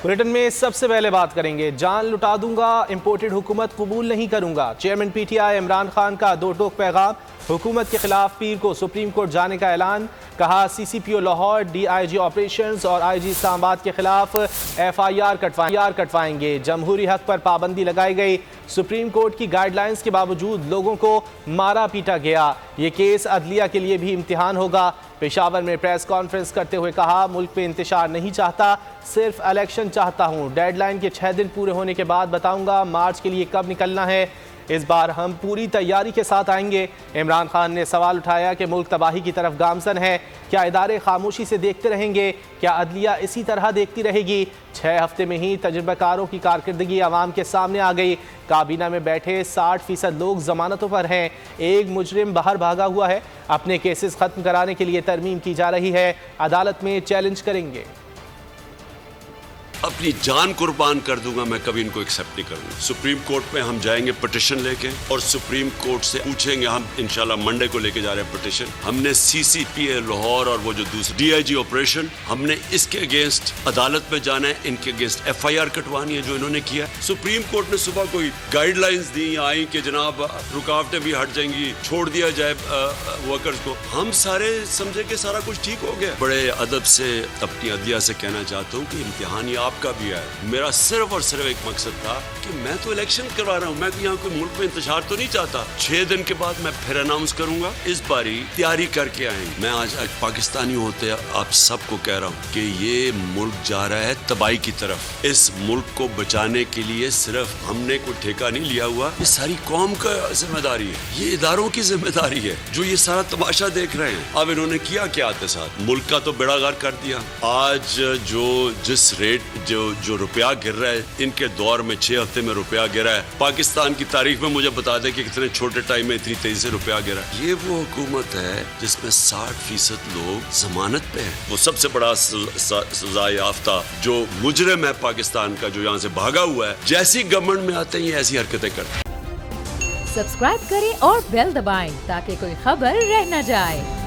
Bulletin में सबसे पहले बात करेंगे, जान लुटा दूंगा, इंपोर्टेड हुकूमत कबूल नहीं करूंगा। चेयरमैन पीटीआई इमरान खान का दो टोक पैगाम। हुकूमत के खिलाफ पीर को सुप्रीम कोर्ट जाने का ऐलान। कहा सीसीपीओ लाहौर, डीआईजी ऑपरेशंस और आईजी इस्लामाबाद के खिलाफ एफआईआर कटवाएंगे। जमहूरी हक पर पाबंदी लगाई गई। सुप्रीम कोर्ट की गाइडलाइंस के बावजूद लोगों को मारा पीटा गया। ये केस अदलिया के लिए भी इम्तिहान होगा। पेशावर में प्रेस कॉन्फ्रेंस करते हुए कहा, मुल्क पे इंतशार नहीं चाहता, सिर्फ इलेक्शन चाहता हूँ। डेडलाइन के 6 दिन पूरे होने के बाद बताऊंगा मार्च के लिए कब निकलना है। इस बार हम पूरी तैयारी के साथ आएंगे। इमरान खान ने सवाल उठाया कि मुल्क तबाही की तरफ गामजन है। क्या इदारे खामोशी से देखते रहेंगे? क्या अदलिया इसी तरह देखती रहेगी? 6 हफ्ते में ही तजुर्बेकारों की कारकर्दगी आवाम के सामने आ गई। काबीना में बैठे 60% लोग जमानतों पर हैं। एक मुजरिम बाहर भागा हुआ है। अपने केसेस खत्म कराने के लिए तरमीम की जा रही है। अदालत में चैलेंज करेंगे। अपनी जान कुर्बान कर दूंगा, मैं कभी इनको एक्सेप्ट नहीं करूंगा। सुप्रीम कोर्ट में हम जाएंगे पिटिशन लेके और सुप्रीम कोर्ट से पूछेंगे। हम इंशाल्लाह मंडे को लेके जा रहे हैं पिटिशन। हमने सीसीपीए लाहौर और वो जो दूसरी डीआईजी ऑपरेशन, हमने इसके अगेंस्ट अदालत में जाना है। इनके अगेंस्ट एफआईआर कटवानी है जो इन्होंने किया। सुप्रीम कोर्ट ने सुबह कोई गाइडलाइंस दी आई कि जनाब रुकावटें भी हट जाएंगी, छोड़ दिया जाए वर्कर्स को। हम सारे समझे कि सारा कुछ ठीक हो गया। बड़े अदब से अपनी अदलिया से कहना चाहता हूँ कि इम्तिहान आपका भी है। मेरा सिर्फ और सिर्फ एक मकसद था कि मैं तो इलेक्शन करवा रहा हूँ, मैं यहाँ कोई मुल्क में इंतशार तो नहीं चाहता। 6 दिन के बाद मैं फिर अनाउंस करूंगा। इस बारी तैयारी करके आएंगे। मैं आज पाकिस्तानी होते आप सबको कह रहा हूँ कि ये मुल्क जा रहा है तबाही की तरफ। इस मुल्क को बचाने के लिए सिर्फ हमने कोई ठेका नहीं लिया हुआ, ये सारी कौम का जिम्मेदारी है, ये इदारों की जिम्मेदारी है जो ये सारा तमाशा देख रहे हैं। अब इन्होंने किया क्या आपके साथ? मुल्क का तो बेड़ा गर्क कर दिया। आज जिस रेट जो रुपया गिर रहा है, इनके दौर में 6 हफ्ते में रुपया गिरा है। पाकिस्तान की तारीख में मुझे बता दे कि कितने छोटे टाइम में इतनी तेजी से रुपया गिरा। ये वो हुकूमत है जिसमें 60% लोग जमानत पे हैं। वो सबसे बड़ा सजा याफ्ता जो मुजरिम है पाकिस्तान का, जो यहाँ से भागा हुआ है, जैसी गवर्नमेंट में आते हैं ये ऐसी हरकतें करते हैं। सब्सक्राइब करें और बेल दबाएं ताकि कोई खबर रह न जाए।